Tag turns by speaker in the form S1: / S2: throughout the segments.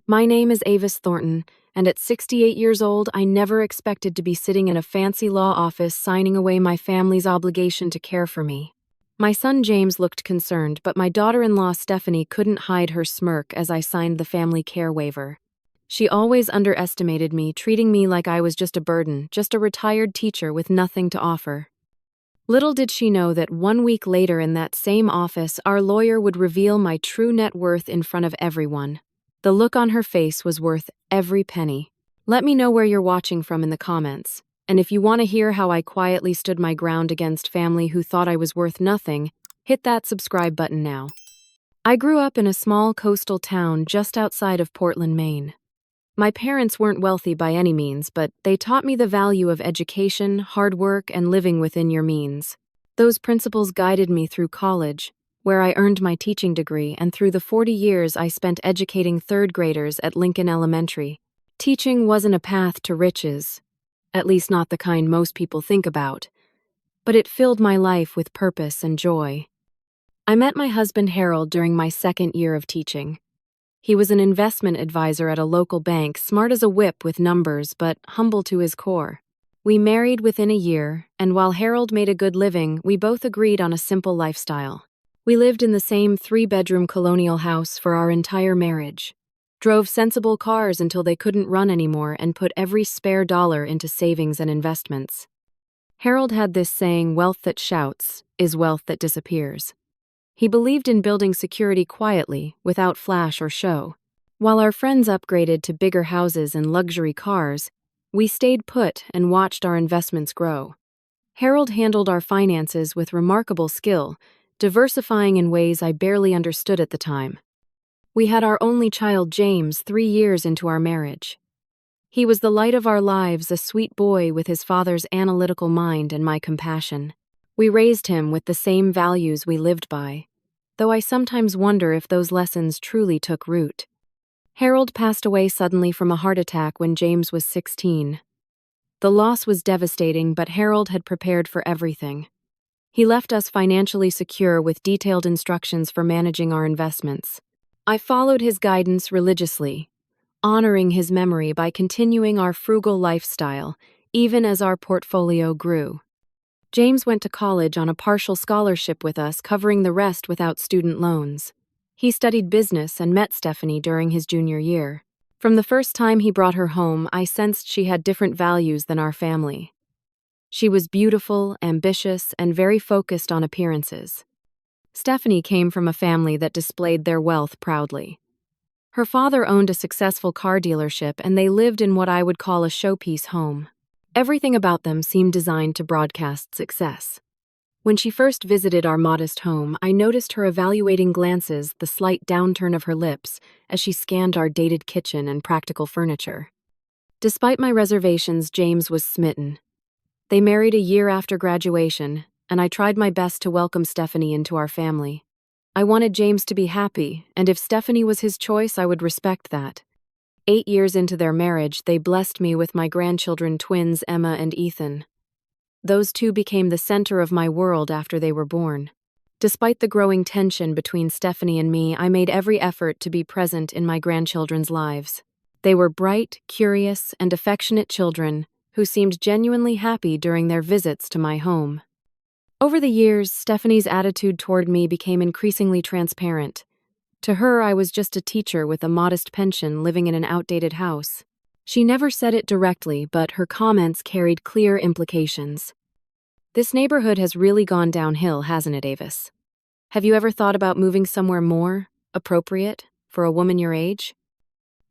S1: My name is Avis Thornton, and at 68 years old, I never expected to be sitting in a fancy law office signing away my family's obligation to care for me. My son James looked concerned, but my daughter-in-law Stephanie couldn't hide her smirk as I signed the family care waiver. She always underestimated me, treating me like I was just a burden, just a retired teacher with nothing to offer. Little did she know that 1 week later in that same office, our lawyer would reveal my true net worth in front of everyone. The look on her face was worth every penny. Let me know where you're watching from in the comments. And if you want to hear how I quietly stood my ground against family who thought I was worth nothing, hit that subscribe button now. I grew up in a small coastal town just outside of Portland, Maine. My parents weren't wealthy by any means, but they taught me the value of education, hard work, and living within your means. Those principles guided me through college, where I earned my teaching degree, and through the 40 years I spent educating third graders at Lincoln Elementary. Teaching wasn't a path to riches, at least not the kind most people think about, but it filled my life with purpose and joy. I met my husband Harold during my second year of teaching. He was an investment advisor at a local bank, smart as a whip with numbers, but humble to his core. We married within a year, and while Harold made a good living, we both agreed on a simple lifestyle. We lived in the same 3-bedroom colonial house for our entire marriage, drove sensible cars until they couldn't run anymore, and put every spare dollar into savings and investments. Harold had this saying, "Wealth that shouts is wealth that disappears." He believed in building security quietly, without flash or show. While our friends upgraded to bigger houses and luxury cars, we stayed put and watched our investments grow. Harold handled our finances with remarkable skill, diversifying in ways I barely understood at the time. We had our only child, James, 3 years into our marriage. He was the light of our lives, a sweet boy with his father's analytical mind and my compassion. We raised him with the same values we lived by, though I sometimes wonder if those lessons truly took root. Harold passed away suddenly from a heart attack when James was 16. The loss was devastating, but Harold had prepared for everything. He left us financially secure with detailed instructions for managing our investments. I followed his guidance religiously, honoring his memory by continuing our frugal lifestyle, even as our portfolio grew. James went to college on a partial scholarship with us, covering the rest without student loans. He studied business and met Stephanie during his junior year. From the first time he brought her home, I sensed she had different values than our family. She was beautiful, ambitious, and very focused on appearances. Stephanie came from a family that displayed their wealth proudly. Her father owned a successful car dealership, and they lived in what I would call a showpiece home. Everything about them seemed designed to broadcast success. When she first visited our modest home, I noticed her evaluating glances, the slight downturn of her lips, as she scanned our dated kitchen and practical furniture. Despite my reservations, James was smitten. They married a year after graduation, and I tried my best to welcome Stephanie into our family. I wanted James to be happy, and if Stephanie was his choice, I would respect that. 8 years into their marriage, they blessed me with my grandchildren, twins Emma and Ethan. Those two became the center of my world after they were born. Despite the growing tension between Stephanie and me, I made every effort to be present in my grandchildren's lives. They were bright, curious, and affectionate children who seemed genuinely happy during their visits to my home. Over the years, Stephanie's attitude toward me became increasingly transparent. To her, I was just a teacher with a modest pension living in an outdated house. She never said it directly, but her comments carried clear implications. "This neighborhood has really gone downhill, hasn't it, Avis? Have you ever thought about moving somewhere more appropriate for a woman your age?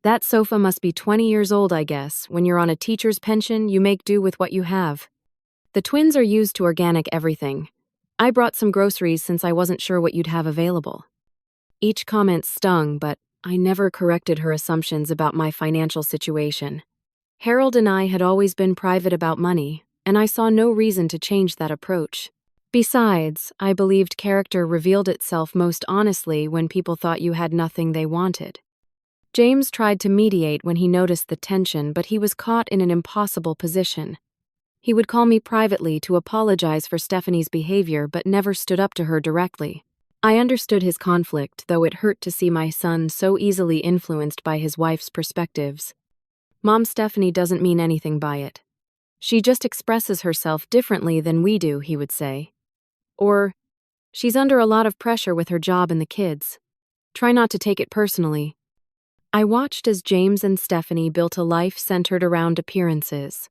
S1: That sofa must be 20 years old, I guess. When you're on a teacher's pension, you make do with what you have. The twins are used to organic everything. I brought some groceries since I wasn't sure what you'd have available." Each comment stung, but I never corrected her assumptions about my financial situation. Harold and I had always been private about money, and I saw no reason to change that approach. Besides, I believed character revealed itself most honestly when people thought you had nothing they wanted. James tried to mediate when he noticed the tension, but he was caught in an impossible position. He would call me privately to apologize for Stephanie's behavior, but never stood up to her directly. I understood his conflict, though it hurt to see my son so easily influenced by his wife's perspectives. Mom Stephanie doesn't mean anything by it. She just expresses herself differently than we do, he would say. Or, she's under a lot of pressure with her job and the kids. Try not to take it personally. I watched as James and Stephanie built a life centered around appearances.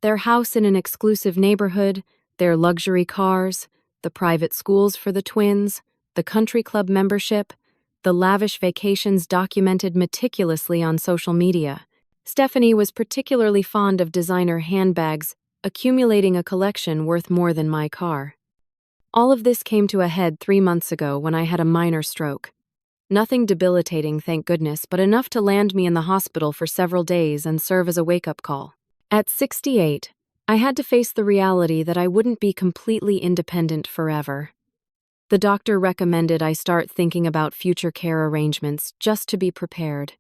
S1: Their house in an exclusive neighborhood, their luxury cars, the private schools for the twins, the country club membership, the lavish vacations documented meticulously on social media. Stephanie was particularly fond of designer handbags, accumulating a collection worth more than my car. All of this came to a head 3 months ago when I had a minor stroke. Nothing debilitating, thank goodness, but enough to land me in the hospital for several days and serve as a wake-up call. At 68, I had to face the reality that I wouldn't be completely independent forever. The doctor recommended I start thinking about future care arrangements just to be prepared.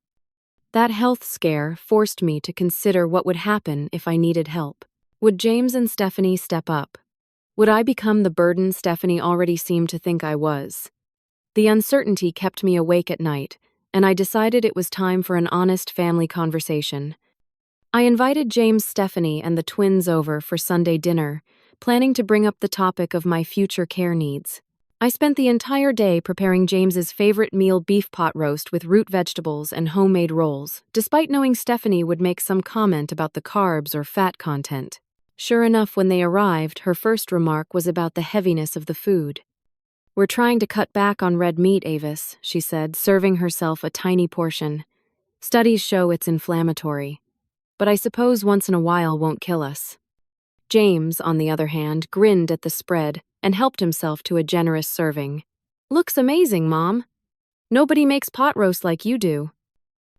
S1: That health scare forced me to consider what would happen if I needed help. Would James and Stephanie step up? Would I become the burden Stephanie already seemed to think I was? The uncertainty kept me awake at night, and I decided it was time for an honest family conversation. I invited James, Stephanie, and the twins over for Sunday dinner, planning to bring up the topic of my future care needs. I spent the entire day preparing James's favorite meal, beef pot roast with root vegetables and homemade rolls, despite knowing Stephanie would make some comment about the carbs or fat content. Sure enough, when they arrived, her first remark was about the heaviness of the food. "We're trying to cut back on red meat, Avis," she said, serving herself a tiny portion. "Studies show it's inflammatory, but I suppose once in a while won't kill us." James, on the other hand, grinned at the spread and helped himself to a generous serving. "Looks amazing, Mom. Nobody makes pot roast like you do."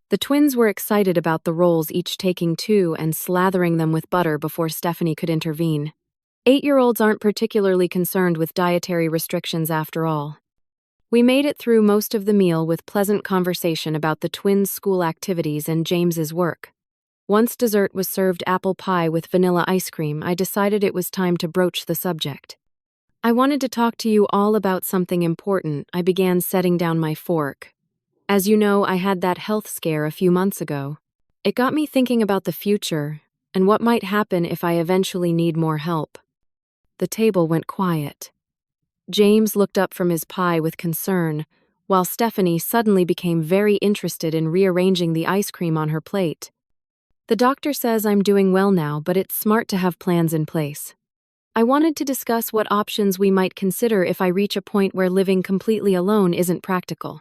S1: The twins were excited about the rolls, each taking 2 and slathering them with butter before Stephanie could intervene. 8-year-olds aren't particularly concerned with dietary restrictions after all. We made it through most of the meal with pleasant conversation about the twins' school activities and James's work. Once dessert was served, apple pie with vanilla ice cream, I decided it was time to broach the subject. "I wanted to talk to you all about something important," I began, setting down my fork. "As you know, I had that health scare a few months ago. It got me thinking about the future and what might happen if I eventually need more help." The table went quiet. James looked up from his pie with concern, while Stephanie suddenly became very interested in rearranging the ice cream on her plate. "The doctor says I'm doing well now, but it's smart to have plans in place. I wanted to discuss what options we might consider if I reach a point where living completely alone isn't practical."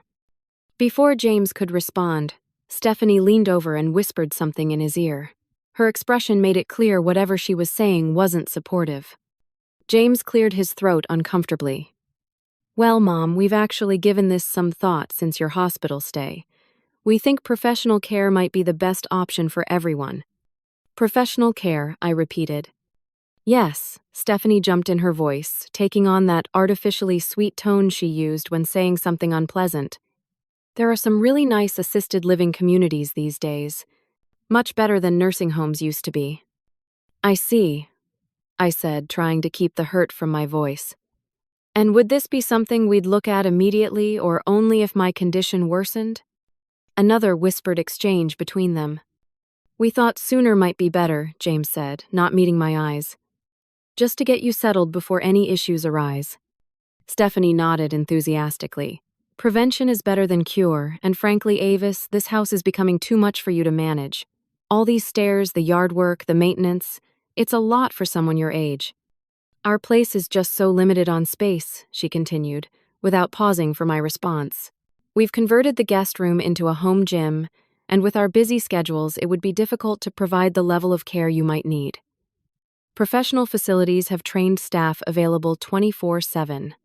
S1: Before James could respond, Stephanie leaned over and whispered something in his ear. Her expression made it clear whatever she was saying wasn't supportive. James cleared his throat uncomfortably. "Well, Mom, we've actually given this some thought since your hospital stay. We think professional care might be the best option for everyone." "Professional care," I repeated. "Yes," Stephanie jumped in, her voice taking on that artificially sweet tone she used when saying something unpleasant. "There are some really nice assisted living communities these days. Much better than nursing homes used to be." "I see," I said, trying to keep the hurt from my voice. "And would this be something we'd look at immediately or only if my condition worsened?" Another whispered exchange between them. "We thought sooner might be better," James said, not meeting my eyes. "Just to get you settled before any issues arise." Stephanie nodded enthusiastically. "Prevention is better than cure, and frankly, Avis, this house is becoming too much for you to manage. All these stairs, the yard work, the maintenance, it's a lot for someone your age. Our place is just so limited on space," she continued, without pausing for my response. "We've converted the guest room into a home gym, and with our busy schedules, it would be difficult to provide the level of care you might need. Professional facilities have trained staff available 24/7.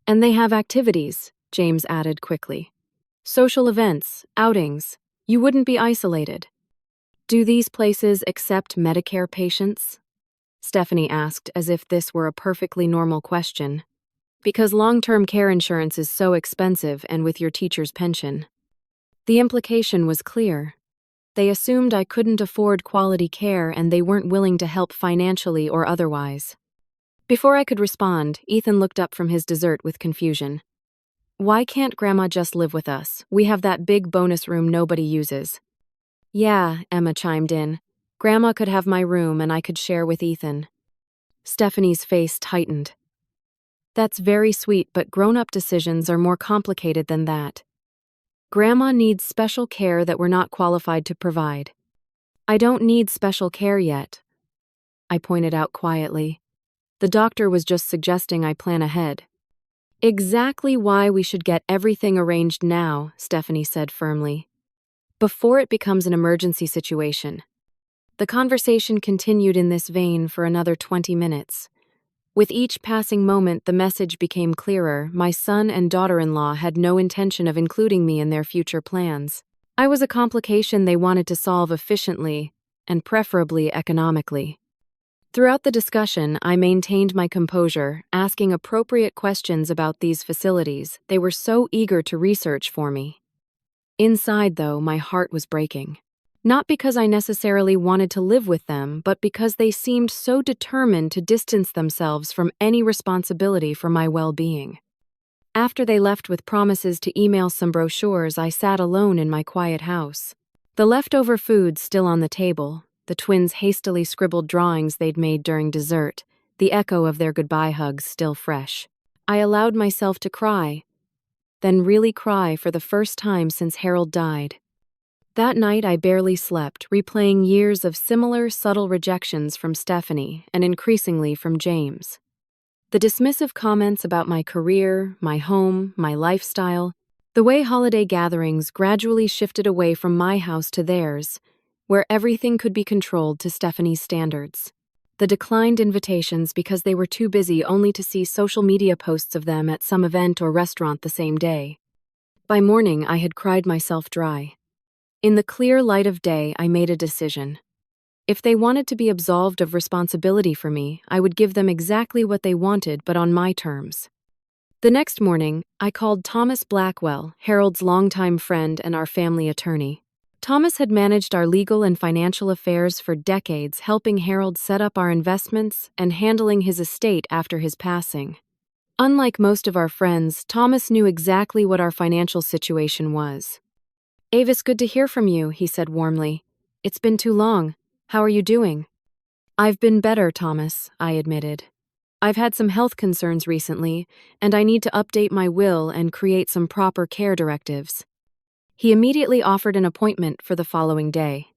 S1: And they have activities," James added quickly. "Social events, outings. You wouldn't be isolated." "Do these places accept Medicare patients?" Stephanie asked, as if this were a perfectly normal question. "Because long-term care insurance is so expensive, and with your teacher's pension." The implication was clear. They assumed I couldn't afford quality care and they weren't willing to help financially or otherwise. Before I could respond, Ethan looked up from his dessert with confusion. Why can't Grandma just live with us? We have that big bonus room nobody uses. Yeah, Emma chimed in. Grandma could have my room and I could share with Ethan. Stephanie's face tightened. That's very sweet, but grown-up decisions are more complicated than that. Grandma needs special care that we're not qualified to provide. I don't need special care yet, I pointed out quietly. The doctor was just suggesting I plan ahead. Exactly why we should get everything arranged now, Stephanie said firmly, before it becomes an emergency situation. The conversation continued in this vein for another 20 minutes. With each passing moment, the message became clearer. My son and daughter-in-law had no intention of including me in their future plans. I was a complication they wanted to solve efficiently and preferably economically. Throughout the discussion, I maintained my composure, asking appropriate questions about these facilities. They were so eager to research for me. Inside, though, my heart was breaking. Not because I necessarily wanted to live with them, but because they seemed so determined to distance themselves from any responsibility for my well-being. After they left with promises to email some brochures, I sat alone in my quiet house. The leftover food still on the table, the twins' hastily scribbled drawings they'd made during dessert, the echo of their goodbye hugs still fresh. I allowed myself to cry, then really cry for the first time since Harold died. That night I barely slept, replaying years of similar subtle rejections from Stephanie and increasingly from James. The dismissive comments about my career, my home, my lifestyle, the way holiday gatherings gradually shifted away from my house to theirs, where everything could be controlled to Stephanie's standards. The declined invitations because they were too busy only to see social media posts of them at some event or restaurant the same day. By morning, I had cried myself dry. In the clear light of day, I made a decision. If they wanted to be absolved of responsibility for me, I would give them exactly what they wanted, but on my terms. The next morning, I called Thomas Blackwell, Harold's longtime friend and our family attorney. Thomas had managed our legal and financial affairs for decades, helping Harold set up our investments and handling his estate after his passing. Unlike most of our friends, Thomas knew exactly what our financial situation was. Avis, good to hear from you, he said warmly. It's been too long. How are you doing? I've been better, Thomas, I admitted. I've had some health concerns recently, and I need to update my will and create some proper care directives. He immediately offered an appointment for the following day.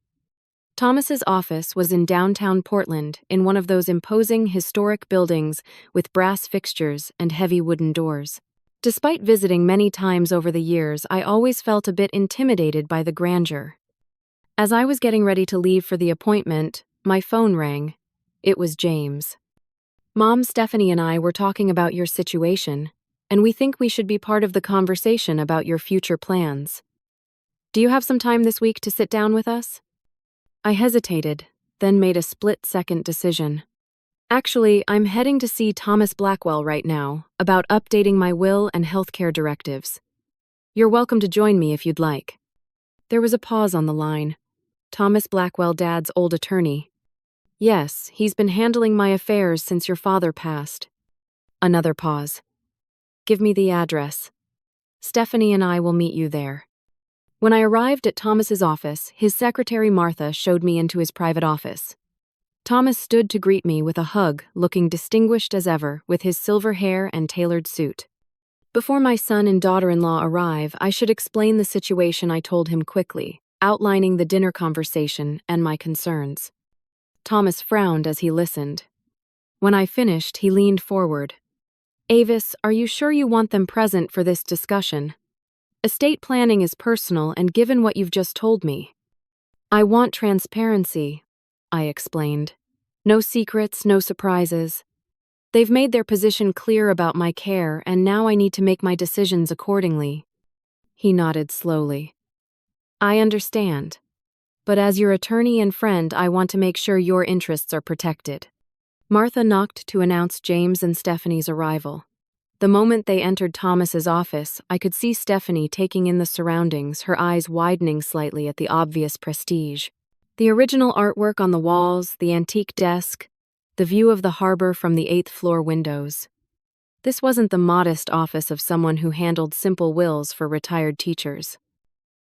S1: Thomas's office was in downtown Portland, in one of those imposing historic buildings with brass fixtures and heavy wooden doors. Despite visiting many times over the years, I always felt a bit intimidated by the grandeur. As I was getting ready to leave for the appointment, my phone rang. It was James. Mom, Stephanie and I were talking about your situation, and we think we should be part of the conversation about your future plans. Do you have some time this week to sit down with us? I hesitated, then made a split-second decision. Actually, I'm heading to see Thomas Blackwell right now about updating my will and healthcare directives. You're welcome to join me if you'd like. There was a pause on the line. Thomas Blackwell, Dad's old attorney. Yes, he's been handling my affairs since your father passed. Another pause. Give me the address. Stephanie and I will meet you there. When I arrived at Thomas's office, his secretary Martha showed me into his private office. Thomas stood to greet me with a hug, looking distinguished as ever with his silver hair and tailored suit. Before my son and daughter-in-law arrive, I should explain the situation. I told him quickly, outlining the dinner conversation and my concerns. Thomas frowned as he listened. When I finished, he leaned forward. Avis, are you sure you want them present for this discussion? Estate planning is personal, and given what you've just told me, I want transparency, I explained. No secrets, no surprises. They've made their position clear about my care, and now I need to make my decisions accordingly. He nodded slowly. I understand. But as your attorney and friend, I want to make sure your interests are protected. Martha knocked to announce James and Stephanie's arrival. The moment they entered Thomas's office, I could see Stephanie taking in the surroundings, her eyes widening slightly at the obvious prestige. The original artwork on the walls, the antique desk, the view of the harbor from the 8th floor windows. This wasn't the modest office of someone who handled simple wills for retired teachers.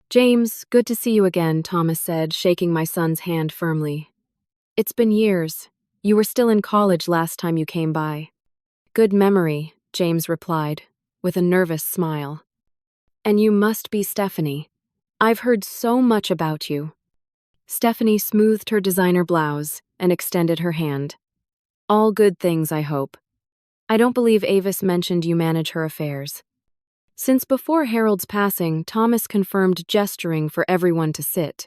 S1: "James, good to see you again," Thomas said, shaking my son's hand firmly. "It's been years. You were still in college last time you came by." "Good memory," James replied, with a nervous smile. "And you must be Stephanie. I've heard so much about you." Stephanie smoothed her designer blouse and extended her hand. "All good things, I hope. I don't believe Avis mentioned you manage her affairs." Since before Harold's passing, Thomas confirmed gesturing for everyone to sit.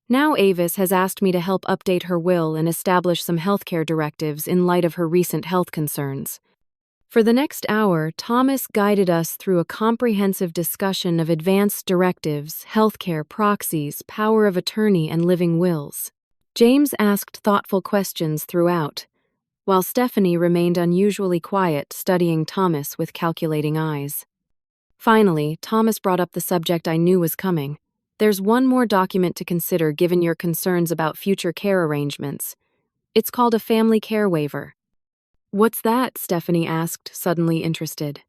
S1: Now Avis has asked me to help update her will and establish some healthcare directives in light of her recent health concerns. For the next hour, Thomas guided us through a comprehensive discussion of advanced directives, healthcare proxies, power of attorney, and living wills. James asked thoughtful questions throughout, while Stephanie remained unusually quiet, studying Thomas with calculating eyes. Finally, Thomas brought up the subject I knew was coming. "There's one more document to consider given your concerns about future care arrangements. It's called a family care waiver." "What's that?" Stephanie asked, suddenly interested.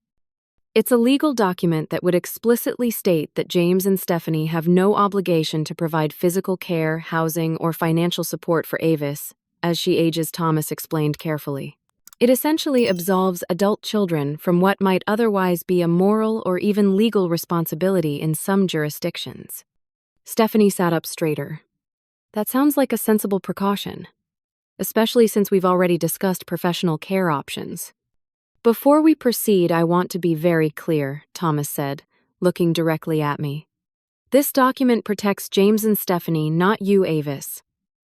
S1: "It's a legal document that would explicitly state that James and Stephanie have no obligation to provide physical care, housing, or financial support for Avis, as she ages," Thomas explained carefully. "It essentially absolves adult children from what might otherwise be a moral or even legal responsibility in some jurisdictions." Stephanie sat up straighter. "That sounds like a sensible precaution, especially since we've already discussed professional care options." "Before we proceed, I want to be very clear," Thomas said, looking directly at me. "This document protects James and Stephanie, not you, Avis.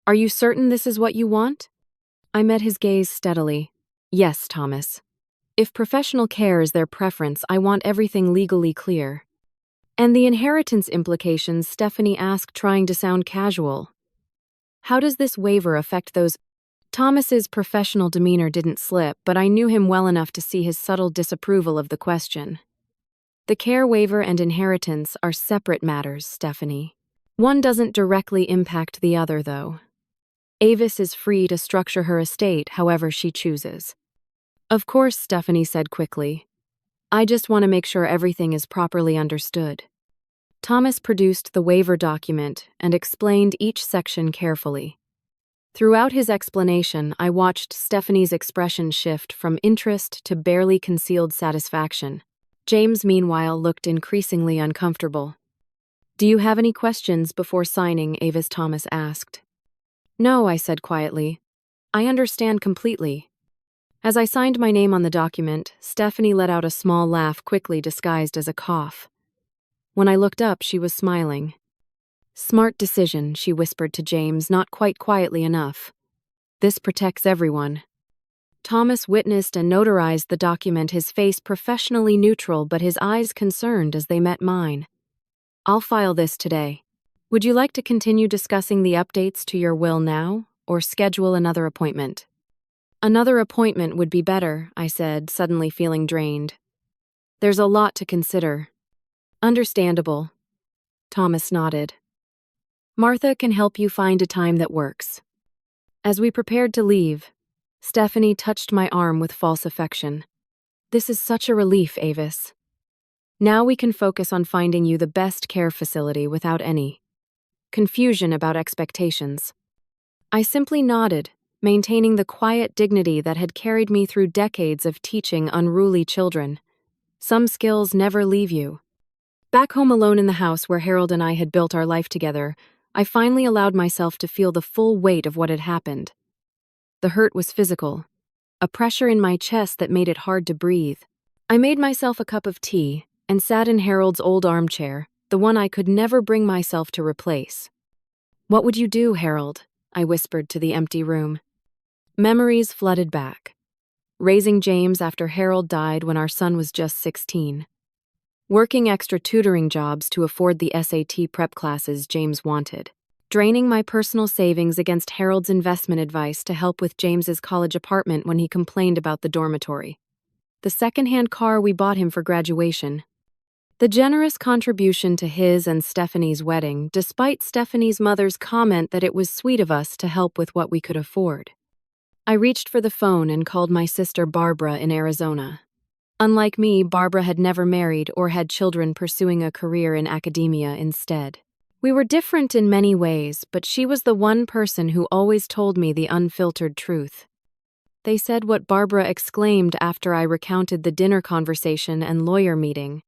S1: Are you certain this is what you want?" I met his gaze steadily. "Yes, Thomas. If professional care is their preference, I want everything legally clear." "And the inheritance implications?" Stephanie asked, trying to sound casual. "How does this waiver affect those?" Thomas's professional demeanor didn't slip, but I knew him well enough to see his subtle disapproval of the question. "The care waiver and inheritance are separate matters, Stephanie. One doesn't directly impact the other, though. Avis is free to structure her estate however she chooses." "Of course," Stephanie said quickly. "I just want to make sure everything is properly understood." Thomas produced the waiver document and explained each section carefully. Throughout his explanation, I watched Stephanie's expression shift from interest to barely concealed satisfaction. James, meanwhile, looked increasingly uncomfortable. "Do you have any questions before signing?" Avis Thomas asked. "No," I said quietly. "I understand completely." As I signed my name on the document, Stephanie let out a small laugh quickly disguised as a cough. When I looked up, she was smiling. "Smart decision," she whispered to James, not quite quietly enough. "This protects everyone." Thomas witnessed and notarized the document, his face professionally neutral but his eyes concerned as they met mine. "I'll file this today. Would you like to continue discussing the updates to your will now, or schedule another appointment?" "Another appointment would be better," I said, suddenly feeling drained. "There's a lot to consider." "Understandable." Thomas nodded. "Martha can help you find a time that works." As we prepared to leave, Stephanie touched my arm with false affection. "This is such a relief, Avis. Now we can focus on finding you the best care facility without any confusion about expectations." I simply nodded, maintaining the quiet dignity that had carried me through decades of teaching unruly children. Some skills never leave you. Back home alone in the house where Harold and I had built our life together, I finally allowed myself to feel the full weight of what had happened. The hurt was physical, a pressure in my chest that made it hard to breathe. I made myself a cup of tea and sat in Harold's old armchair, the one I could never bring myself to replace. "What would you do, Harold?" I whispered to the empty room. Memories flooded back. Raising James after Harold died when our son was just 16. Working extra tutoring jobs to afford the SAT prep classes James wanted. Draining my personal savings against Harold's investment advice to help with James's college apartment when he complained about the dormitory. The second-hand car we bought him for graduation. The generous contribution to his and Stephanie's wedding, despite Stephanie's mother's comment that it was sweet of us to help with what we could afford. I reached for the phone and called my sister Barbara in Arizona. Unlike me, Barbara had never married or had children, pursuing a career in academia instead. We were different in many ways, but she was the one person who always told me the unfiltered truth. They said what Barbara exclaimed after I recounted the dinner conversation and lawyer meeting.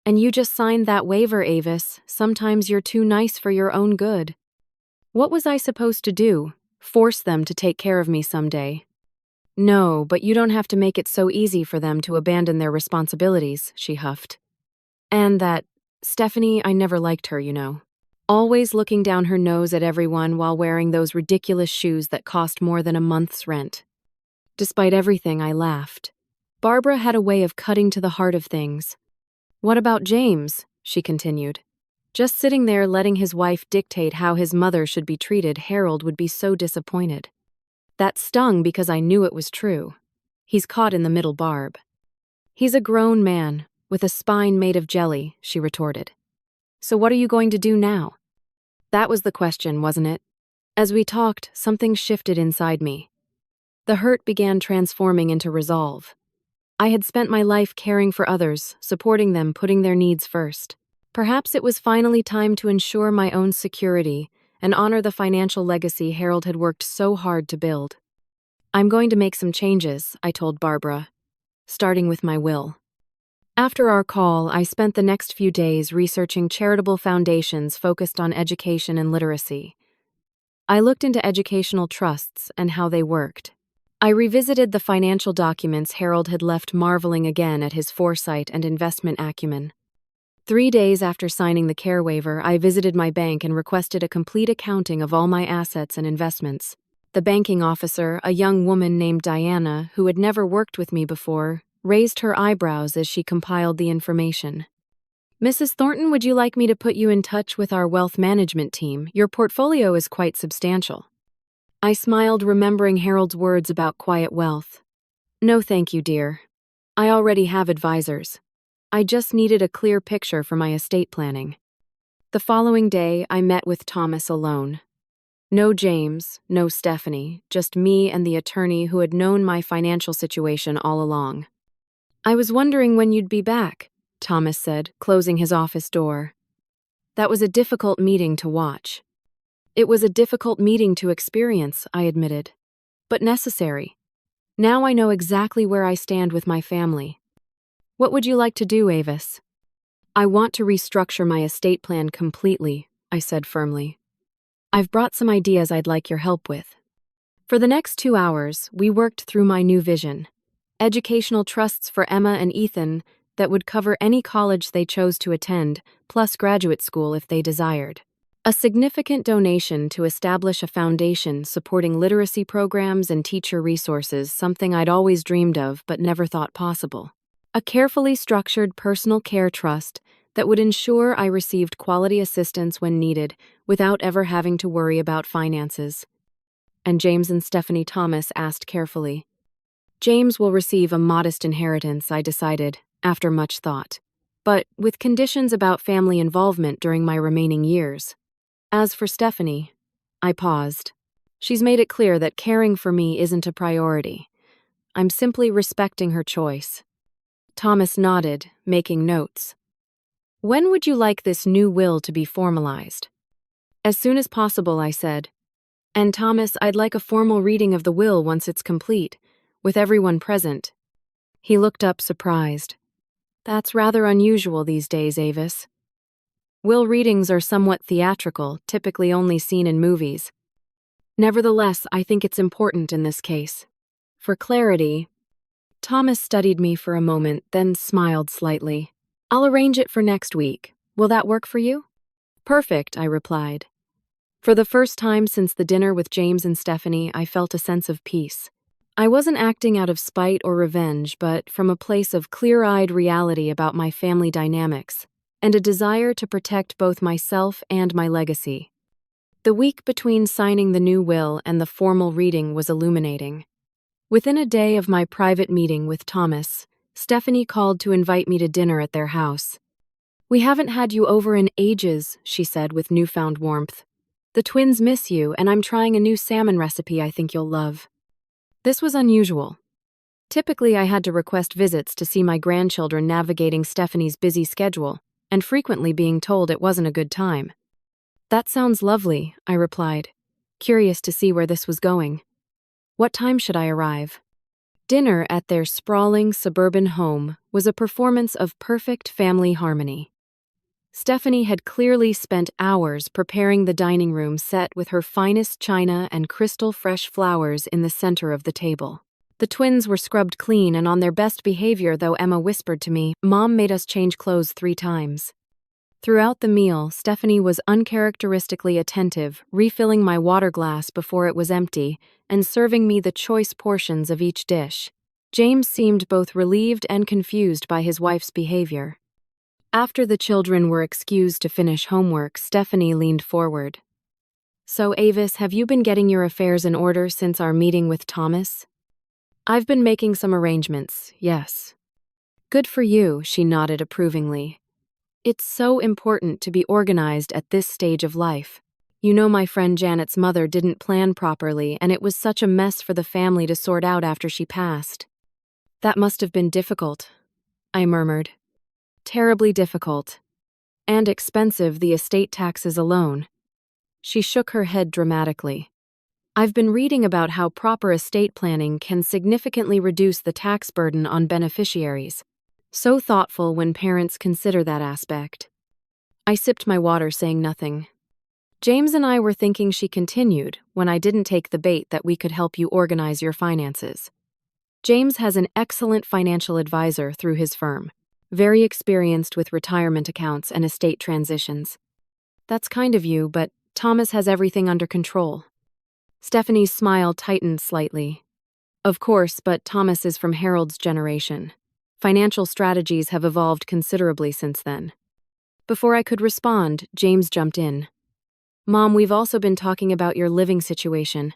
S1: "And you just signed that waiver, Avis. Sometimes you're too nice for your own good." What was I supposed to do? Force them to take care of me someday? "No, but you don't have to make it so easy for them to abandon their responsibilities," she huffed. And that, Stephanie, I never liked her, you know. Always looking down her nose at everyone while wearing those ridiculous shoes that cost more than a month's rent. Despite everything, I laughed. Barbara had a way of cutting to the heart of things. "What about James?" she continued. Just sitting there letting his wife dictate how his mother should be treated, Harold would be so disappointed. That stung because I knew it was true. He's caught in the middle, Barb. "He's a grown man, with a spine made of jelly," she retorted. "So what are you going to do now?" That was the question, wasn't it? As we talked, something shifted inside me. The hurt began transforming into resolve. I had spent my life caring for others, supporting them, putting their needs first. Perhaps it was finally time to ensure my own security and honor the financial legacy Harold had worked so hard to build. "I'm going to make some changes," I told Barbara, starting with my will. After our call, I spent the next few days researching charitable foundations focused on education and literacy. I looked into educational trusts and how they worked. I revisited the financial documents Harold had left, marveling again at his foresight and investment acumen. 3 days after signing the care waiver, I visited my bank and requested a complete accounting of all my assets and investments. The banking officer, a young woman named Diana, who had never worked with me before, raised her eyebrows as she compiled the information. "Mrs. Thornton, would you like me to put you in touch with our wealth management team? Your portfolio is quite substantial." I smiled, remembering Harold's words about quiet wealth. "No, thank you, dear. I already have advisors. I just needed a clear picture for my estate planning." The following day, I met with Thomas alone. No James, no Stephanie, just me and the attorney who had known my financial situation all along. "I was wondering when you'd be back," Thomas said, closing his office door. That was a difficult meeting to watch. It was a difficult meeting to experience, I admitted. But necessary. Now I know exactly where I stand with my family. "What would you like to do, Avis?" "I want to restructure my estate plan completely," I said firmly. "I've brought some ideas I'd like your help with." For the next 2 hours, we worked through my new vision. Educational trusts for Emma and Ethan that would cover any college they chose to attend, plus graduate school if they desired. A significant donation to establish a foundation supporting literacy programs and teacher resources, something I'd always dreamed of but never thought possible. A carefully structured personal care trust that would ensure I received quality assistance when needed without ever having to worry about finances. And James and Stephanie, Thomas asked carefully. "James will receive a modest inheritance," I decided, after much thought, but with conditions about family involvement during my remaining years. As for Stephanie, I paused. She's made it clear that caring for me isn't a priority. I'm simply respecting her choice. Thomas nodded, making notes. "When would you like this new will to be formalized?" "As soon as possible," I said. "And Thomas, I'd like a formal reading of the will once it's complete, with everyone present." He looked up surprised. "That's rather unusual these days, Avis. Will readings are somewhat theatrical, typically only seen in movies. Nevertheless, I think it's important in this case. For clarity..." Thomas studied me for a moment, then smiled slightly. "I'll arrange it for next week. Will that work for you?" "Perfect," I replied. For the first time since the dinner with James and Stephanie, I felt a sense of peace. I wasn't acting out of spite or revenge, but from a place of clear-eyed reality about my family dynamics, and a desire to protect both myself and my legacy. The week between signing the new will and the formal reading was illuminating. Within a day of my private meeting with Thomas, Stephanie called to invite me to dinner at their house. "We haven't had you over in ages," she said with newfound warmth. "The twins miss you, and I'm trying a new salmon recipe I think you'll love." This was unusual. Typically, I had to request visits to see my grandchildren navigating Stephanie's busy schedule, and frequently being told it wasn't a good time. That sounds lovely, I replied, curious to see where this was going. What time should I arrive? Dinner at their sprawling suburban home was a performance of perfect family harmony. Stephanie had clearly spent hours preparing the dining room set with her finest china and crystal-fresh flowers in the center of the table. The twins were scrubbed clean and on their best behavior, though Emma whispered to me, "Mom made us change clothes 3 times." Throughout the meal, Stephanie was uncharacteristically attentive, refilling my water glass before it was empty, and serving me the choice portions of each dish. James seemed both relieved and confused by his wife's behavior. After the children were excused to finish homework, Stephanie leaned forward. "So, Avis, have you been getting your affairs in order since our meeting with Thomas?" "I've been making some arrangements, yes." "Good for you," she nodded approvingly. "It's so important to be organized at this stage of life. You know, my friend Janet's mother didn't plan properly, and it was such a mess for the family to sort out after she passed." "That must have been difficult," I murmured. "Terribly difficult. And expensive, the estate taxes alone." She shook her head dramatically. "I've been reading about how proper estate planning can significantly reduce the tax burden on beneficiaries. So thoughtful when parents consider that aspect." I sipped my water, saying nothing. "James and I were thinking," she continued, when I didn't take the bait, "that we could help you organize your finances. James has an excellent financial advisor through his firm, very experienced with retirement accounts and estate transitions." "That's kind of you, but Thomas has everything under control." Stephanie's smile tightened slightly. "Of course, but Thomas is from Harold's generation. Financial strategies have evolved considerably since then." Before I could respond, James jumped in. "Mom, we've also been talking about your living situation.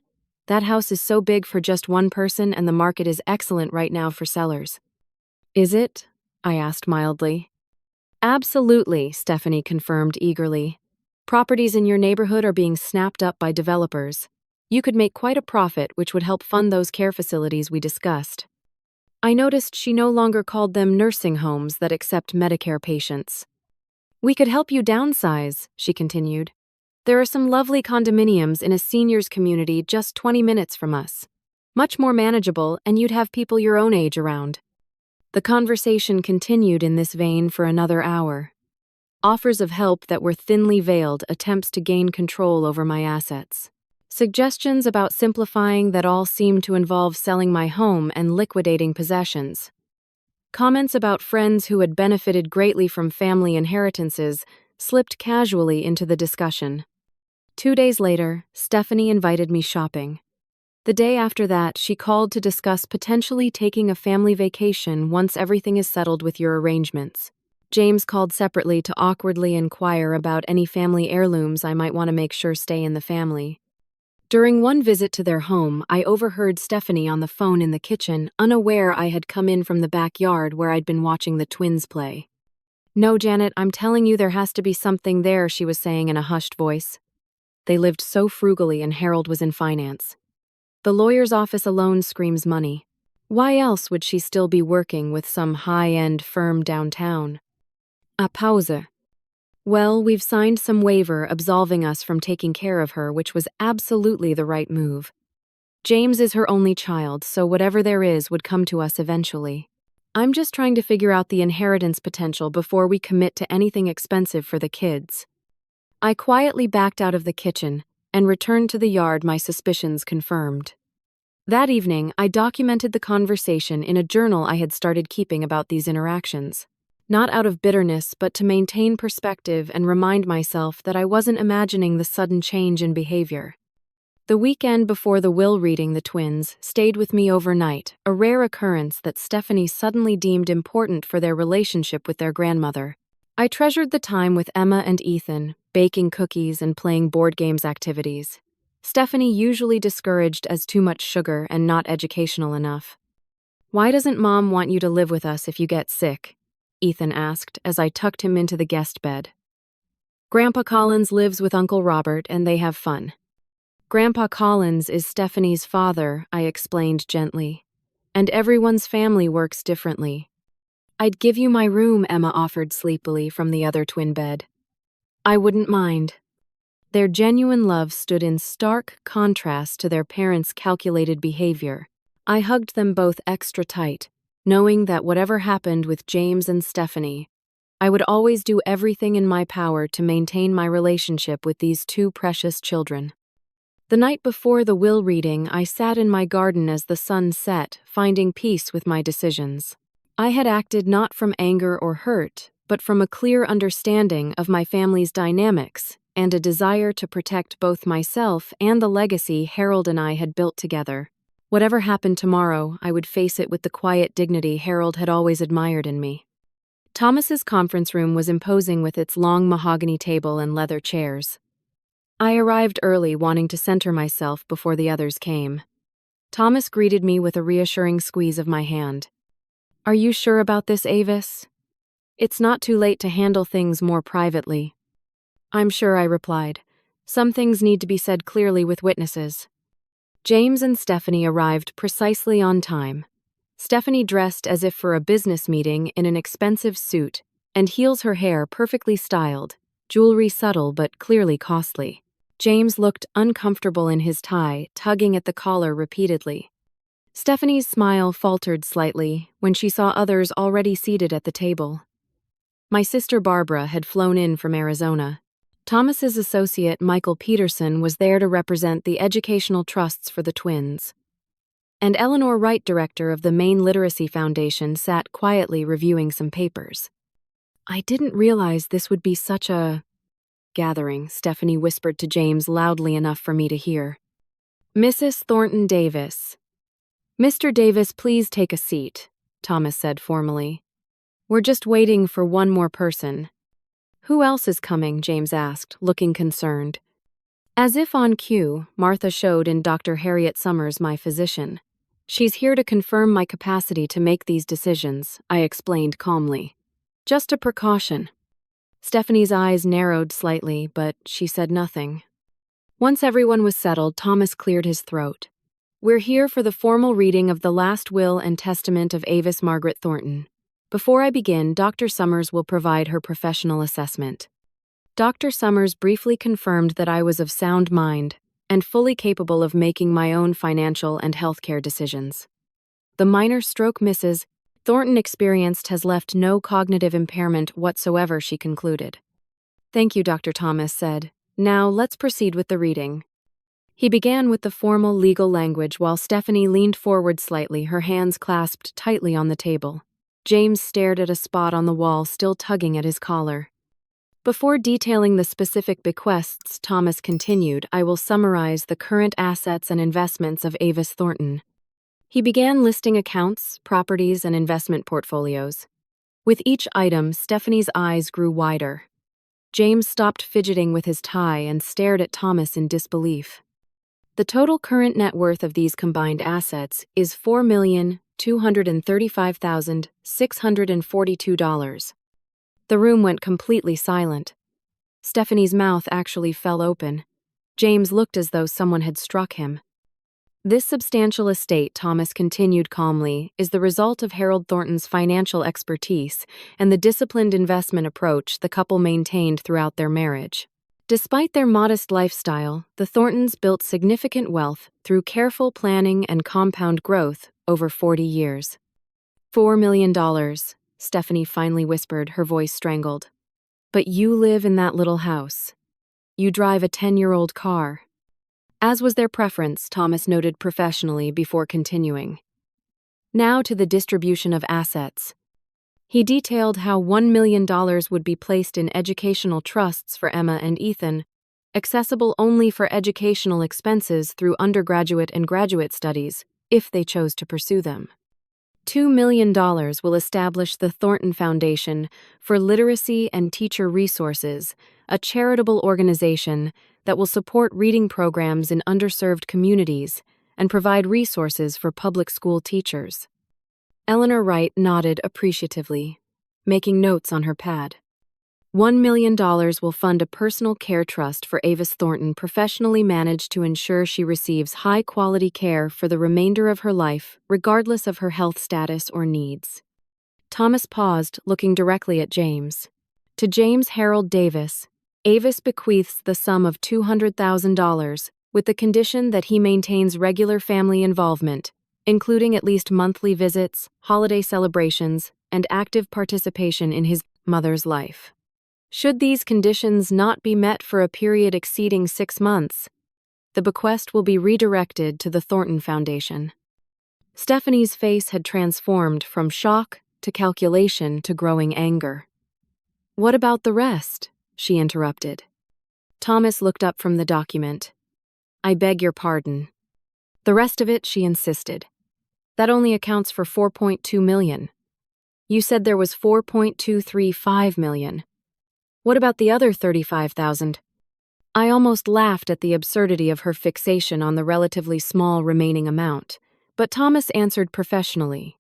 S1: That house is so big for just one person, and the market is excellent right now for sellers." "Is it?" I asked mildly. "Absolutely," Stephanie confirmed eagerly. "Properties in your neighborhood are being snapped up by developers. You could make quite a profit, which would help fund those care facilities we discussed." I noticed she no longer called them nursing homes that accept Medicare patients. "We could help you downsize," she continued. "There are some lovely condominiums in a seniors community just 20 minutes from us. Much more manageable, and you'd have people your own age around." The conversation continued in this vein for another hour. Offers of help that were thinly veiled attempts to gain control over my assets. Suggestions about simplifying that all seemed to involve selling my home and liquidating possessions. Comments about friends who had benefited greatly from family inheritances slipped casually into the discussion. 2 days later, Stephanie invited me shopping. The day after that, she called to discuss potentially taking a family vacation once everything is settled with your arrangements. James called separately to awkwardly inquire about any family heirlooms I might want to make sure stay in the family. During one visit to their home, I overheard Stephanie on the phone in the kitchen, unaware I had come in from the backyard where I'd been watching the twins play. "No, Janet, I'm telling you there has to be something there," she was saying in a hushed voice. They lived so frugally, and Harold was in finance. The lawyer's office alone screams money. Why else would she still be working with some high-end firm downtown? A pause. "Well, we've signed some waiver absolving us from taking care of her, which was absolutely the right move. James is her only child, so whatever there is would come to us eventually. I'm just trying to figure out the inheritance potential before we commit to anything expensive for the kids." I quietly backed out of the kitchen and returned to the yard, my suspicions confirmed. That evening, I documented the conversation in a journal I had started keeping about these interactions. Not out of bitterness, but to maintain perspective and remind myself that I wasn't imagining the sudden change in behavior. The weekend before the will reading, the twins stayed with me overnight, a rare occurrence that Stephanie suddenly deemed important for their relationship with their grandmother. I treasured the time with Emma and Ethan, baking cookies and playing board games activities. Stephanie usually discouraged as too much sugar and not educational enough. "Why doesn't Mom want you to live with us if you get sick?" Ethan asked as I tucked him into the guest bed. "Grandpa Collins lives with Uncle Robert and they have fun." "Grandpa Collins is Stephanie's father," I explained gently. And everyone's family works differently. I'd give you my room, Emma offered sleepily from the other twin bed. I wouldn't mind. Their genuine love stood in stark contrast to their parents' calculated behavior. I hugged them both extra tight, knowing that whatever happened with James and Stephanie, I would always do everything in my power to maintain my relationship with these two precious children. The night before the will reading, I sat in my garden as the sun set, finding peace with my decisions. I had acted not from anger or hurt, but from a clear understanding of my family's dynamics and a desire to protect both myself and the legacy Harold and I had built together. Whatever happened tomorrow, I would face it with the quiet dignity Harold had always admired in me. Thomas's conference room was imposing with its long mahogany table and leather chairs. I arrived early, wanting to center myself before the others came. Thomas greeted me with a reassuring squeeze of my hand. Are you sure about this, Avis? It's not too late to handle things more privately. I'm sure, I replied. Some things need to be said clearly with witnesses. James and Stephanie arrived precisely on time. Stephanie dressed as if for a business meeting in an expensive suit, and heels her hair perfectly styled, jewelry subtle but clearly costly. James looked uncomfortable in his tie, tugging at the collar repeatedly. Stephanie's smile faltered slightly when she saw others already seated at the table. My sister Barbara had flown in from Arizona. Thomas's associate, Michael Peterson, was there to represent the educational trusts for the twins. And Eleanor Wright, director of the Maine Literacy Foundation, sat quietly reviewing some papers. I didn't realize this would be such a gathering, Stephanie whispered to James loudly enough for me to hear. Mrs. Thornton Davis. Mr. Davis, please take a seat, Thomas said formally. We're just waiting for one more person. Who else is coming? James asked, looking concerned. As if on cue, Martha showed in Dr. Harriet Summers, my physician. She's here to confirm my capacity to make these decisions, I explained calmly. Just a precaution. Stephanie's eyes narrowed slightly, but she said nothing. Once everyone was settled, Thomas cleared his throat. We're here for the formal reading of the last will and testament of Avis Margaret Thornton. Before I begin, Dr. Summers will provide her professional assessment. Dr. Summers briefly confirmed that I was of sound mind and fully capable of making my own financial and healthcare decisions. The minor stroke Mrs. Thornton experienced has left no cognitive impairment whatsoever, she concluded. Thank you, Dr. Thomas said. Now let's proceed with the reading. He began with the formal legal language while Stephanie leaned forward slightly, her hands clasped tightly on the table. James stared at a spot on the wall, still tugging at his collar. Before detailing the specific bequests, Thomas continued, I will summarize the current assets and investments of Avis Thornton. He began listing accounts, properties, and investment portfolios. With each item, Stephanie's eyes grew wider. James stopped fidgeting with his tie and stared at Thomas in disbelief. The total current net worth of these combined assets is $4,235,642. The room went completely silent. Stephanie's mouth actually fell open. James looked as though someone had struck him. This substantial estate, Thomas continued calmly, is the result of Harold Thornton's financial expertise and the disciplined investment approach the couple maintained throughout their marriage. Despite their modest lifestyle, the Thorntons built significant wealth through careful planning and compound growth over 40 years. $4 million, Stephanie finally whispered, her voice strangled. But you live in that little house. You drive a 10-year-old car. As was their preference, Thomas noted professionally before continuing. Now to the distribution of assets. He detailed how $1 million would be placed in educational trusts for Emma and Ethan, accessible only for educational expenses through undergraduate and graduate studies, if they chose to pursue them. $2 million will establish the Thornton Foundation for Literacy and Teacher Resources, a charitable organization that will support reading programs in underserved communities and provide resources for public school teachers. Eleanor Wright nodded appreciatively, making notes on her pad. $1 million will fund a personal care trust for Avis Thornton, professionally managed to ensure she receives high-quality care for the remainder of her life, regardless of her health status or needs. Thomas paused, looking directly at James. To James Harold Davis, Avis bequeaths the sum of $200,000, with the condition that he maintains regular family involvement, including at least monthly visits, holiday celebrations, and active participation in his mother's life. Should these conditions not be met for a period exceeding 6 months, the bequest will be redirected to the Thornton Foundation. Stephanie's face had transformed from shock to calculation to growing anger. "What about the rest?" she interrupted. Thomas looked up from the document. "I beg your pardon." "The rest of it," she insisted. "That only accounts for $4.2 million. You said there was $4.235 million. What about the other $35,000? I almost laughed at the absurdity of her fixation on the relatively small remaining amount, but Thomas answered professionally.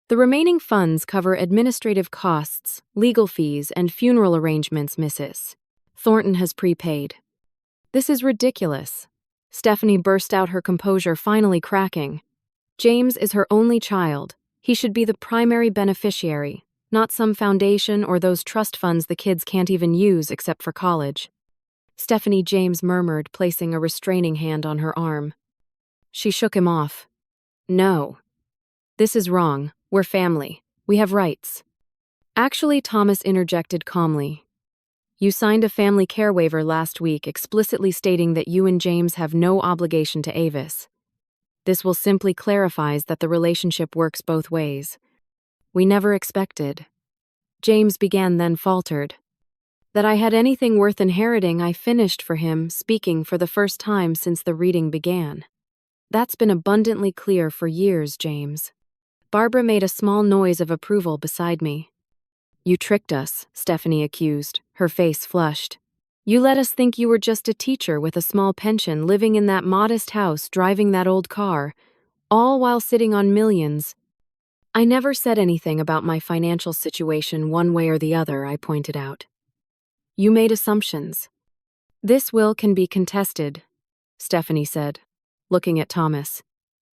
S1: "The remaining funds cover administrative costs, legal fees, and funeral arrangements, Mrs. Thornton has prepaid." "This is ridiculous." Stephanie burst out, her composure finally cracking. "James is her only child. He should be the primary beneficiary, not some foundation or those trust funds the kids can't even use except for college." "Stephanie," James murmured, placing a restraining hand on her arm. She shook him off. "No. This is wrong. We're family. We have rights." "Actually," Thomas interjected calmly, "you signed a family care waiver last week explicitly stating that you and James have no obligation to Avis. This will simply clarifies that the relationship works both ways. We never expected," James began, then faltered, "that I had anything worth inheriting. I finished for him, speaking for the first time since the reading began. That's been abundantly clear for years, James." Barbara made a small noise of approval beside me. "You tricked us," Stephanie accused, her face flushed. "You let us think you were just a teacher with a small pension, living in that modest house, driving that old car, all while sitting on millions." "I never said anything about my financial situation one way or the other," I pointed out. "You made assumptions." "This will can be contested," Stephanie said, looking at Thomas.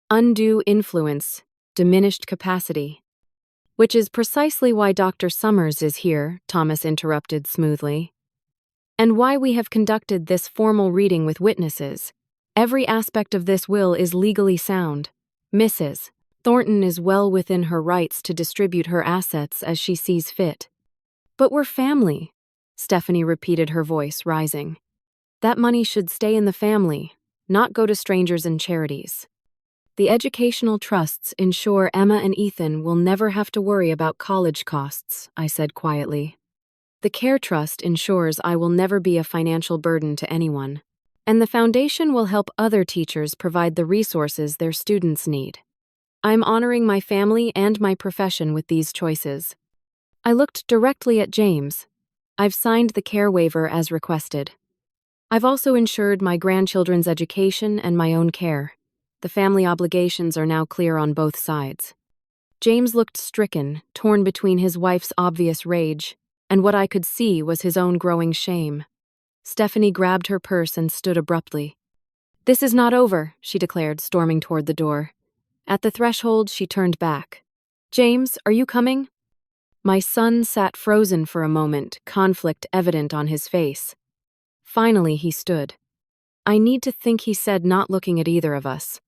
S1: "Undue influence, diminished capacity." "Which is precisely why Dr. Summers is here," Thomas interrupted smoothly. "And why we have conducted this formal reading with witnesses. Every aspect of this will is legally sound. Mrs. Thornton is well within her rights to distribute her assets as she sees fit." "But we're family," Stephanie repeated, her voice rising. "That money should stay in the family, not go to strangers and charities. The educational trusts ensure Emma and Ethan will never have to worry about college costs," I said quietly. "The care trust ensures I will never be a financial burden to anyone. And the foundation will help other teachers provide the resources their students need. I'm honoring my family and my profession with these choices." I looked directly at James. "I've signed the care waiver as requested. I've also ensured my grandchildren's education and my own care. The family obligations are now clear on both sides." James looked stricken, torn between his wife's obvious rage and what I could see was his own growing shame. Stephanie grabbed her purse and stood abruptly. "This is not over," she declared, storming toward the door. At the threshold, she turned back. "James, are you coming?" My son sat frozen for a moment, conflict evident on his face. Finally, he stood. "I need to think," he said, not looking at either of us.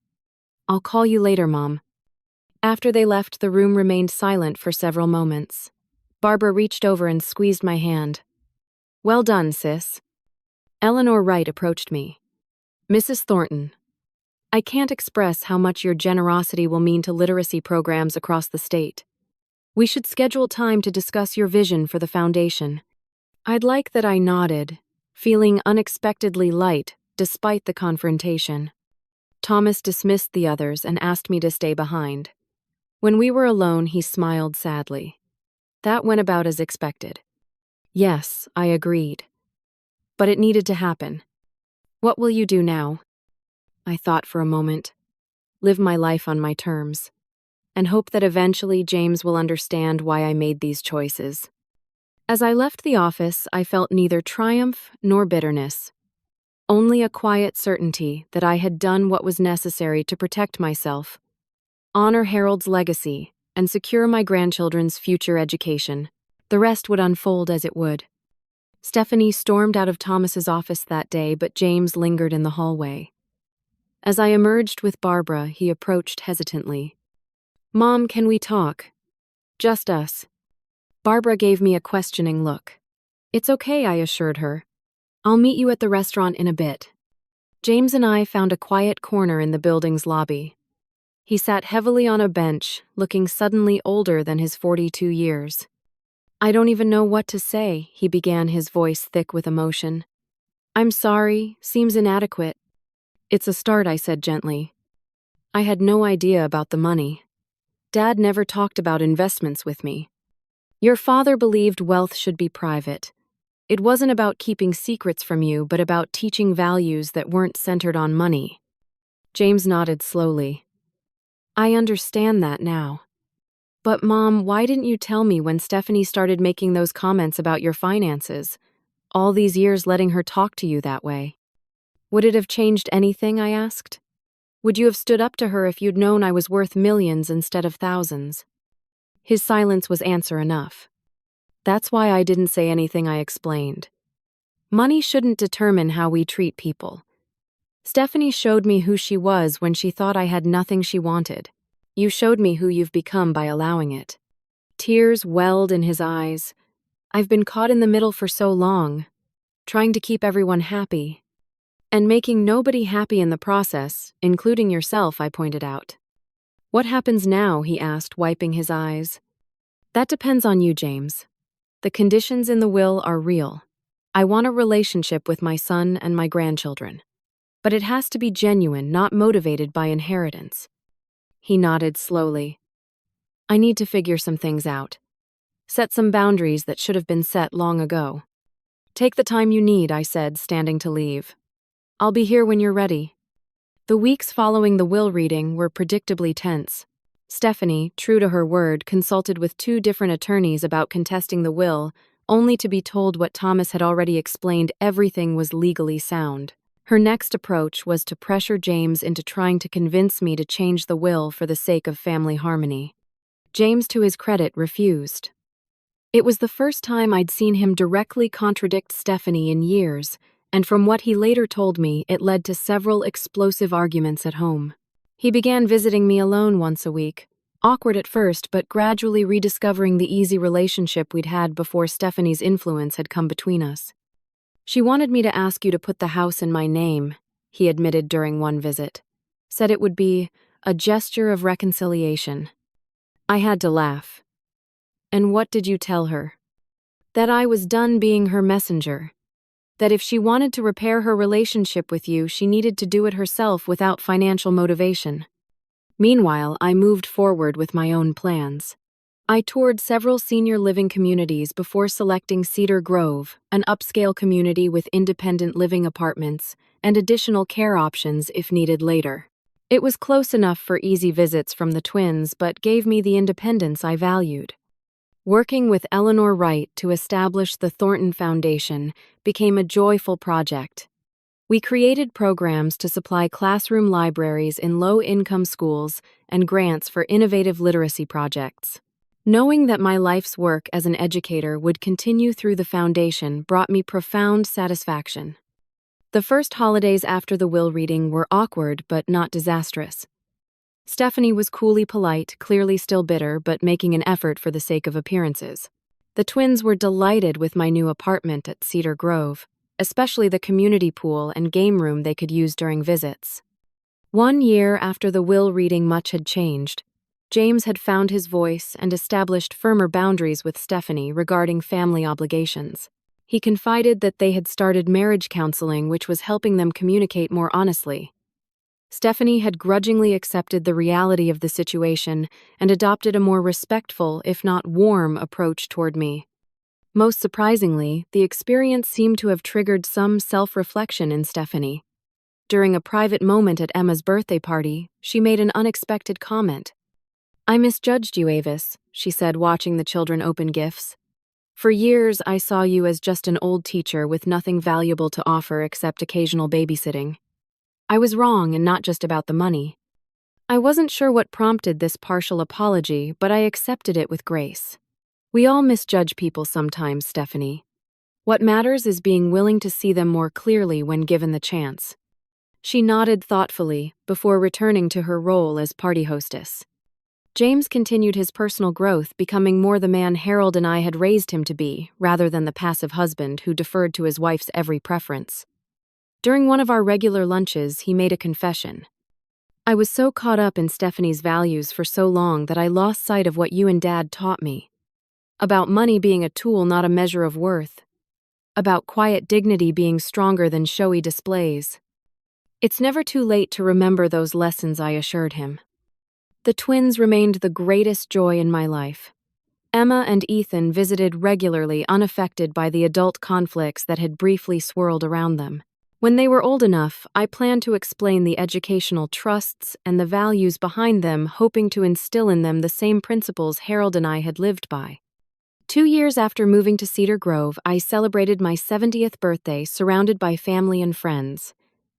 S1: "I'll call you later, Mom." After they left, the room remained silent for several moments. Barbara reached over and squeezed my hand. "Well done, sis." Eleanor Wright approached me. "Mrs. Thornton, I can't express how much your generosity will mean to literacy programs across the state. We should schedule time to discuss your vision for the foundation." I'd like that. I nodded, feeling unexpectedly light despite the confrontation. Thomas dismissed the others and asked me to stay behind. When we were alone, he smiled sadly. That went about as expected. "Yes," I agreed. "But it needed to happen. What will you do now?" I thought for a moment. Live my life on my terms, and hope that eventually James will understand why I made these choices. As I left the office, I felt neither triumph nor bitterness, only a quiet certainty that I had done what was necessary to protect myself, honor Harold's legacy, and secure my grandchildren's future education. The rest would unfold as it would. Stephanie stormed out of Thomas's office that day, but James lingered in the hallway. As I emerged with Barbara, he approached hesitantly. "Mom, can we talk? Just us." Barbara gave me a questioning look. "It's okay," I assured her. "I'll meet you at the restaurant in a bit." James and I found a quiet corner in the building's lobby. He sat heavily on a bench, looking suddenly older than his 42 years. "I don't even know what to say," he began, his voice thick with emotion. "I'm sorry, seems inadequate." "It's a start," I said gently. "I had no idea about the money. Dad never talked about investments with me. Your father believed wealth should be private. It wasn't about keeping secrets from you, but about teaching values that weren't centered on money." James nodded slowly. "I understand that now. But Mom, why didn't you tell me when Stephanie started making those comments about your finances? All these years letting her talk to you that way. Would it have changed anything?" I asked. "Would you have stood up to her if you'd known I was worth millions instead of thousands?" His silence was answer enough. "That's why I didn't say anything," I explained. "Money shouldn't determine how we treat people. Stephanie showed me who she was when she thought I had nothing she wanted. You showed me who you've become by allowing it." Tears welled in his eyes. "I've been caught in the middle for so long, trying to keep everyone happy. And making nobody happy in the process, including yourself," I pointed out. "What happens now?" he asked, wiping his eyes. "That depends on you, James. The conditions in the will are real. I want a relationship with my son and my grandchildren. But it has to be genuine, not motivated by inheritance." He nodded slowly. "I need to figure some things out. Set some boundaries that should have been set long ago." "Take the time you need," I said, standing to leave. "I'll be here when you're ready." The weeks following the will reading were predictably tense. Stephanie, true to her word, consulted with 2 different attorneys about contesting the will, only to be told what Thomas had already explained: everything was legally sound. Her next approach was to pressure James into trying to convince me to change the will for the sake of family harmony. James, to his credit, refused. It was the first time I'd seen him directly contradict Stephanie in years, and from what he later told me, it led to several explosive arguments at home. He began visiting me alone once a week, awkward at first, but gradually rediscovering the easy relationship we'd had before Stephanie's influence had come between us. "She wanted me to ask you to put the house in my name," he admitted during one visit. "Said it would be a gesture of reconciliation." I had to laugh. "And what did you tell her?" "That I was done being her messenger. That if she wanted to repair her relationship with you, she needed to do it herself without financial motivation." Meanwhile, I moved forward with my own plans. I toured several senior living communities before selecting Cedar Grove, an upscale community with independent living apartments and additional care options if needed later. It was close enough for easy visits from the twins, but gave me the independence I valued. Working with Eleanor Wright to establish the Thornton Foundation became a joyful project. We created programs to supply classroom libraries in low-income schools and grants for innovative literacy projects. Knowing that my life's work as an educator would continue through the foundation brought me profound satisfaction. The first holidays after the will reading were awkward but not disastrous. Stephanie was coolly polite, clearly still bitter, but making an effort for the sake of appearances. The twins were delighted with my new apartment at Cedar Grove, especially the community pool and game room they could use during visits. 1 year after the will reading, much had changed. James had found his voice and established firmer boundaries with Stephanie regarding family obligations. He confided that they had started marriage counseling, which was helping them communicate more honestly. Stephanie had grudgingly accepted the reality of the situation and adopted a more respectful, if not warm, approach toward me. Most surprisingly, the experience seemed to have triggered some self-reflection in Stephanie. During a private moment at Emma's birthday party, she made an unexpected comment. "I misjudged you, Avis," she said, watching the children open gifts. For years, I saw you as just an old teacher with nothing valuable to offer except occasional babysitting. I was wrong, and not just about the money. I wasn't sure what prompted this partial apology, but I accepted it with grace. We all misjudge people sometimes, Stephanie. What matters is being willing to see them more clearly when given the chance. She nodded thoughtfully before returning to her role as party hostess. James continued his personal growth, becoming more the man Harold and I had raised him to be, rather than the passive husband who deferred to his wife's every preference. During one of our regular lunches, he made a confession. I was so caught up in Stephanie's values for so long that I lost sight of what you and Dad taught me. About money being a tool, not a measure of worth. About quiet dignity being stronger than showy displays. It's never too late to remember those lessons, I assured him. The twins remained the greatest joy in my life. Emma and Ethan visited regularly, unaffected by the adult conflicts that had briefly swirled around them. When they were old enough, I planned to explain the educational trusts and the values behind them, hoping to instill in them the same principles Harold and I had lived by. 2 years after moving to Cedar Grove, I celebrated my 70th birthday surrounded by family and friends.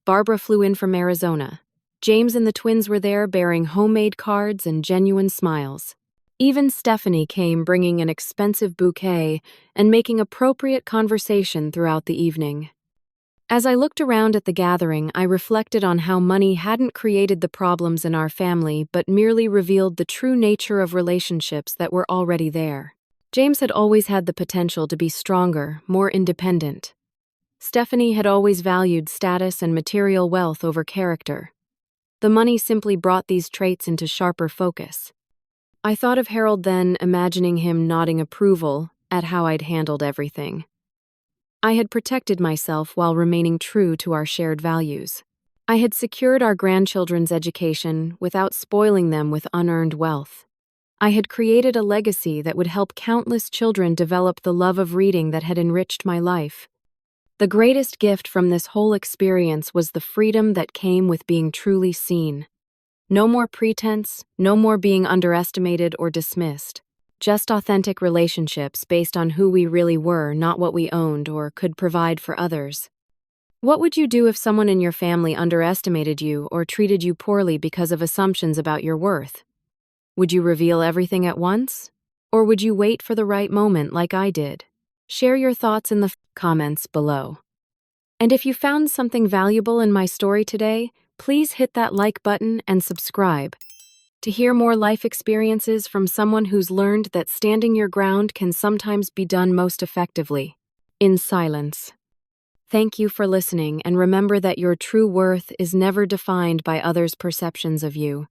S1: Barbara flew in from Arizona. James and the twins were there, bearing homemade cards and genuine smiles. Even Stephanie came, bringing an expensive bouquet and making appropriate conversation throughout the evening. As I looked around at the gathering, I reflected on how money hadn't created the problems in our family but merely revealed the true nature of relationships that were already there. James had always had the potential to be stronger, more independent. Stephanie had always valued status and material wealth over character. The money simply brought these traits into sharper focus. I thought of Harold then, imagining him nodding approval at how I'd handled everything. I had protected myself while remaining true to our shared values. I had secured our grandchildren's education without spoiling them with unearned wealth. I had created a legacy that would help countless children develop the love of reading that had enriched my life. The greatest gift from this whole experience was the freedom that came with being truly seen. No more pretense, no more being underestimated or dismissed. Just authentic relationships based on who we really were, not what we owned or could provide for others. What would you do if someone in your family underestimated you or treated you poorly because of assumptions about your worth? Would you reveal everything at once? Or would you wait for the right moment like I did? Share your thoughts in the comments below. And if you found something valuable in my story today, please hit that like button and subscribe to hear more life experiences from someone who's learned that standing your ground can sometimes be done most effectively in silence. Thank you for listening, and remember that your true worth is never defined by others' perceptions of you.